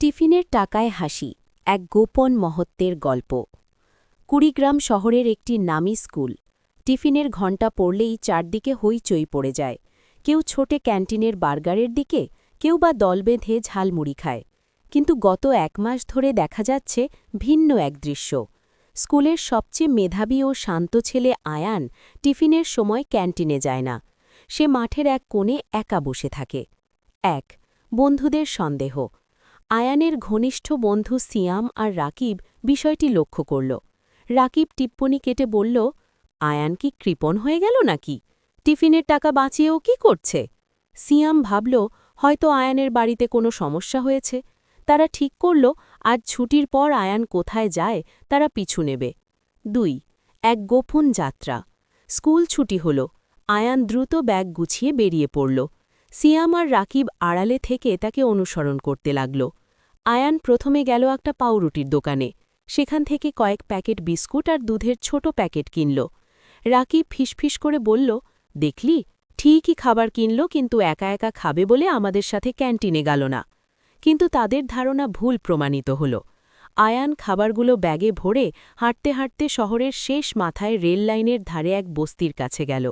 টিফিনের টাকায় হাসি, এক গোপন মহত্বের গল্প। কুড়িগ্রাম শহরের একটি নামী স্কুল। টিফিনের ঘণ্টা পড়লেই চারদিকে হইচই পড়ে যায়। কেউ ছোটে ক্যান্টিনের বার্গারের দিকে, কেউ বা দল বেঁধে ঝালমুড়ি খায়। কিন্তু গত এক মাস ধরে দেখা যাচ্ছে ভিন্ন এক দৃশ্য। স্কুলের সবচেয়ে মেধাবী ও শান্ত ছেলে আয়ান টিফিনের সময় ক্যান্টিনে যায় না। সে মাঠের এক কোণে একা বসে থাকে। বন্ধুদের সন্দেহ। আয়ানের ঘনিষ্ঠ বন্ধু সিয়াম আর রাকিব বিষয়টি লক্ষ্য করল। রাকিব টিপ্পনি কেটে বলল, আয়ান কি কৃপণ হয়ে গেল নাকি? টিফিনের টাকা বাঁচিয়েও কি করছে? সিয়াম ভাবল, হয়তো আয়ানের বাড়িতে কোনো সমস্যা হয়েছে। তারা ঠিক করল, আজ ছুটির পর আয়ান কোথায় যায় তারা পিছু নেবে। এক গোপন যাত্রা। স্কুল ছুটি হল। আয়ান দ্রুত ব্যাগ গুছিয়ে বেরিয়ে পড়ল। সিয়াম আর রাকিব আড়ালে থেকে তাকে অনুসরণ করতে লাগল। আয়ান প্রথমে গেল একটা পাউরুটির দোকানে। সেখান থেকে কয়েক প্যাকেট বিস্কুট আর দুধের ছোট প্যাকেট কিনল। রাকিব ফিসফিস করে বলল, দেখলি, ঠিকই খাবার কিনল, কিন্তু একা একা খাবে বলে আমাদের সাথে ক্যান্টিনে গেল না। কিন্তু তাদের ধারণা ভুল প্রমাণিত হল। আয়ান খাবারগুলো ব্যাগে ভরে হাঁটতে হাঁটতে শহরের শেষ মাথায় রেল লাইনের ধারে এক বস্তির কাছে গেল।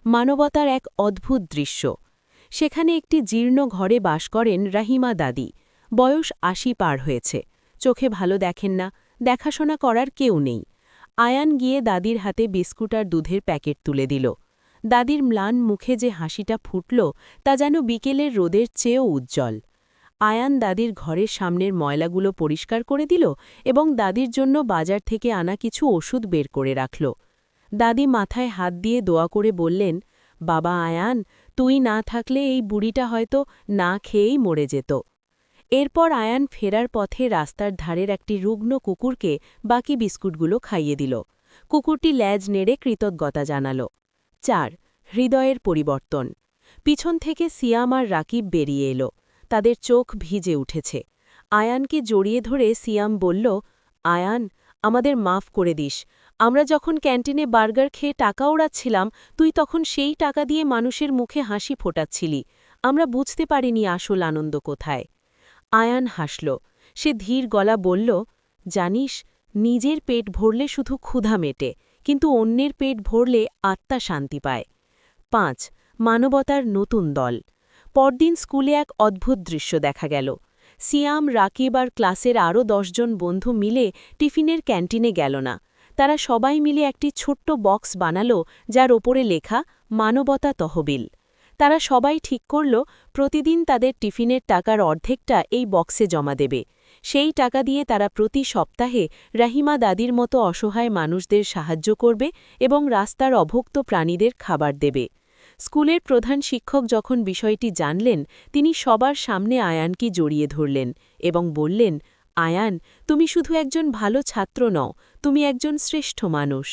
মানবতার এক অদ্ভুত দৃশ্য। সেখানে একটি জীর্ণ ঘরে বাস করেন রাহিমা দাদি। বয়স ৮০ পার হয়েছে। চোখে ভালো দেখেন না, দেখাশোনা করার কেউ নেই। আয়ান গিয়ে দাদির হাতে বিস্কুট আর দুধের প্যাকেট তুলে দিল। দাদির ম্লান মুখে যে হাসিটা ফুটল তা যেন বিকেলের রোদের চেয়েও উজ্জ্বল। আয়ান দাদির ঘরের সামনের ময়লাগুলো পরিষ্কার করে দিল এবং দাদির জন্য বাজার থেকে আনা কিছু ওষুধ বের করে রাখল। দাদি মাথায় হাত দিয়ে দোয়া করে বললেন, বাবা আয়ান, তুই না থাকলে এই বুড়িটা হয়তো না খেয়েই মরে যেত। এরপর আয়ান ফেরার পথে রাস্তার ধারের একটি রুগ্ন কুকুরকে বাকি বিস্কুটগুলো খাইয়ে দিল। কুকুরটি ল্যাজ নেড়ে কৃতজ্ঞতা জানাল। হৃদয়ের পরিবর্তন। পিছন থেকে সিয়াম আর রাকিব বেরিয়ে এলো। তাদের চোখ ভিজে উঠেছে। আয়ানকে জড়িয়ে ধরে সিয়াম বলল, আয়ান, আমাদের মাফ করে দিস। আমরা যখন ক্যান্টিনে বার্গার খেয়ে টাকা ওড়াচ্ছিলাম, তুই তখন সেই টাকা দিয়ে মানুষের মুখে হাসি ফোটাচ্ছিলি। আমরা বুঝতে পারিনি আসল আনন্দ কোথায়। আয়ান হাসল। সে ধীর গলা বলল, জানিস, নিজের পেট ভরলে শুধু ক্ষুধা মেটে, কিন্তু অন্যের পেট ভরলে আত্মা শান্তি পায়। মানবতার নতুন দল। পরদিন স্কুলে এক অদ্ভুত দৃশ্য দেখা গেল। সিয়াম, রাকিব আর ক্লাসের আরও ১০ জন বন্ধু মিলে টিফিনের ক্যান্টিনে গেল না। তারা সবাই মিলে একটি ছোট্ট বক্স বানালো, যার ওপরে লেখা মানবতা তহবিল। তারা সবাই ঠিক করল, প্রতিদিন তাদের টিফিনের টাকার অর্ধেকটা এই বক্সে জমা দেবে। সেই টাকা দিয়ে তারা প্রতি সপ্তাহে রাহিমা দাদির মতো অসহায় মানুষদের সাহায্য করবে এবং রাস্তার অভুক্ত প্রাণীদের খাবার দেবে। স্কুলের প্রধান শিক্ষক যখন বিষয়টি জানলেন, তিনি সবার সামনে আয়ানকে জড়িয়ে ধরলেন এবং বললেন, আয়ান, তুমি শুধু একজন ভালো ছাত্র নও, তুমি একজন শ্রেষ্ঠ মানুষ।